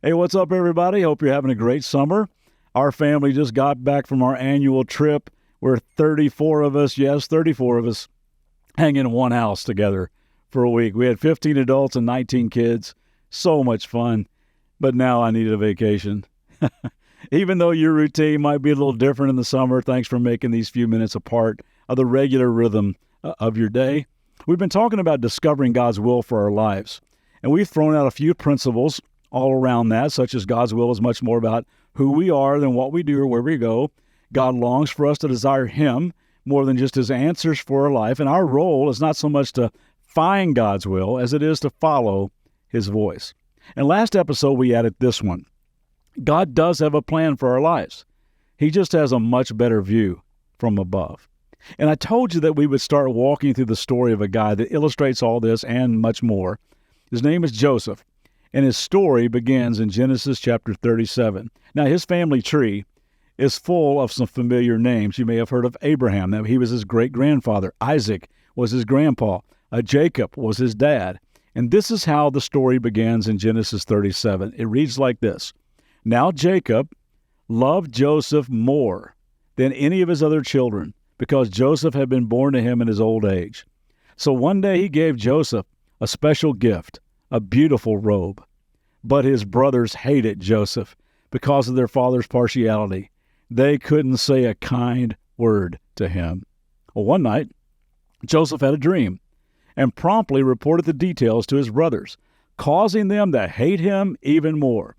Hey, what's up, everybody? Hope you're having a great summer. Our family just got back from our annual trip. We're 34 of us, yes, 34 of us, hanging in one house together for a week. We had 15 adults and 19 kids. So much fun. But now I need a vacation. Even though your routine might be a little different in the summer, thanks for making these few minutes a part of the regular rhythm of your day. We've been talking about discovering God's will for our lives. And we've thrown out a few principles all around that, such as God's will is much more about who we are than what we do or where we go. God longs for us to desire Him more than just His answers for our life. And our role is not so much to find God's will as it is to follow His voice. And last episode, we added this one. God does have a plan for our lives. He just has a much better view from above. And I told you that we would start walking through the story of a guy that illustrates all this and much more. His name is Joseph. And his story begins in Genesis chapter 37. Now, his family tree is full of some familiar names. You may have heard of Abraham. Now, he was his great-grandfather. Isaac was his grandpa. Jacob was his dad. And this is how the story begins in Genesis 37. It reads like this. Now Jacob loved Joseph more than any of his other children, because Joseph had been born to him in his old age. So one day he gave Joseph a special gift, a beautiful robe. But his brothers hated Joseph because of their father's partiality. They couldn't say a kind word to him. Well, one night, Joseph had a dream and promptly reported the details to his brothers, causing them to hate him even more.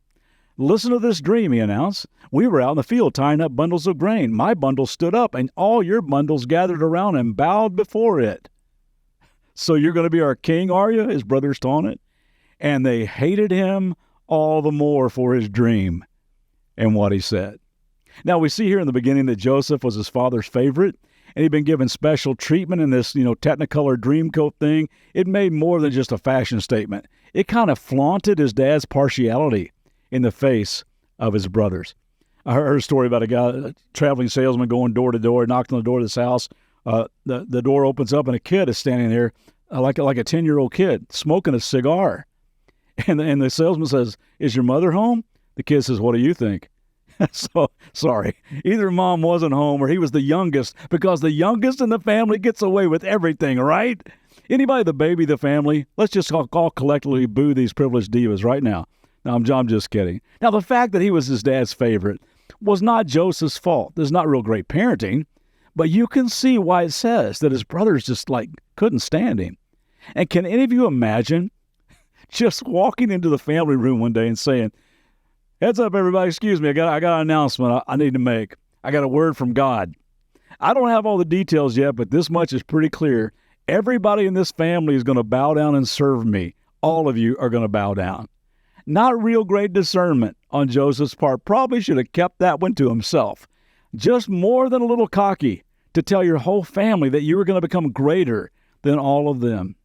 Listen to this dream, he announced. We were out in the field tying up bundles of grain. My bundle stood up, and all your bundles gathered around and bowed before it. So you're going to be our king, are you? His brothers taunted. And they hated him all the more for his dream and what he said. Now, we see here in the beginning that Joseph was his father's favorite, and he'd been given special treatment in this, Technicolor Dreamcoat thing. It made more than just a fashion statement. It kind of flaunted his dad's partiality in the face of his brothers. I heard a story about a guy, a traveling salesman, going door to door, knocked on the door of this house. The door opens up, and a kid is standing there, like a 10-year-old kid, smoking a cigar. And the salesman says, "Is your mother home?" The kid says, "What do you think?" So, sorry, either mom wasn't home or he was the youngest, because the youngest in the family gets away with everything, right? Anybody the baby of the family? Let's just all collectively boo these privileged divas right now. No, I'm just kidding. Now, the fact that he was his dad's favorite was not Joseph's fault. There's not real great parenting, but you can see why it says that his brothers just couldn't stand him. And can any of you imagine just walking into the family room one day and saying, "Heads up, everybody, excuse me, I got an announcement I need to make. I got a word from God. I don't have all the details yet, but this much is pretty clear. Everybody in this family is going to bow down and serve me. All of you are going to bow down." Not real great discernment on Joseph's part. Probably should have kept that one to himself. Just more than a little cocky to tell your whole family that you were going to become greater than all of them.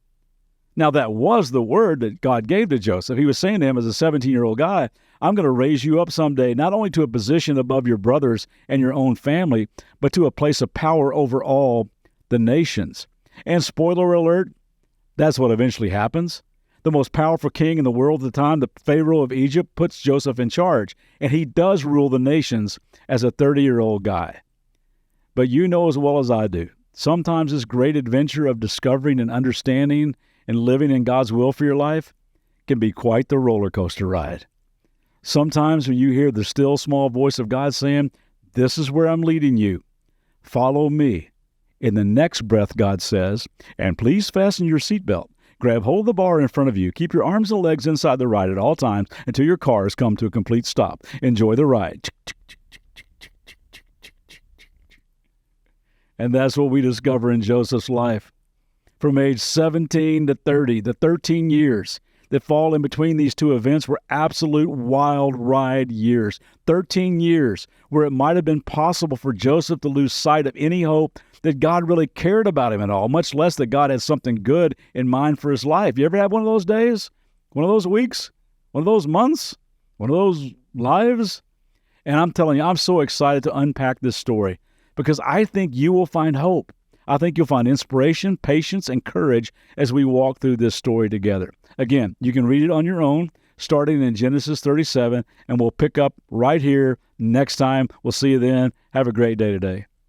Now, that was the word that God gave to Joseph. He was saying to him as a 17-year-old guy, "I'm going to raise you up someday, not only to a position above your brothers and your own family, but to a place of power over all the nations." And spoiler alert, that's what eventually happens. The most powerful king in the world at the time, the Pharaoh of Egypt, puts Joseph in charge, and he does rule the nations as a 30-year-old guy. But you know as well as I do, sometimes this great adventure of discovering and understanding and living in God's will for your life can be quite the roller coaster ride. Sometimes when you hear the still small voice of God saying, "This is where I'm leading you. Follow me." In the next breath, God says, "And please fasten your seatbelt. Grab hold of the bar in front of you. Keep your arms and legs inside the ride at all times until your car has come to a complete stop. Enjoy the ride." And that's what we discover in Joseph's life. From age 17 to 30, the 13 years that fall in between these two events were absolute wild ride years. 13 years where it might have been possible for Joseph to lose sight of any hope that God really cared about him at all, much less that God had something good in mind for his life. You ever have one of those days? One of those weeks? One of those months? One of those lives? And I'm telling you, I'm so excited to unpack this story because I think you will find hope. I think you'll find inspiration, patience, and courage as we walk through this story together. Again, you can read it on your own, starting in Genesis 37, and we'll pick up right here next time. We'll see you then. Have a great day today.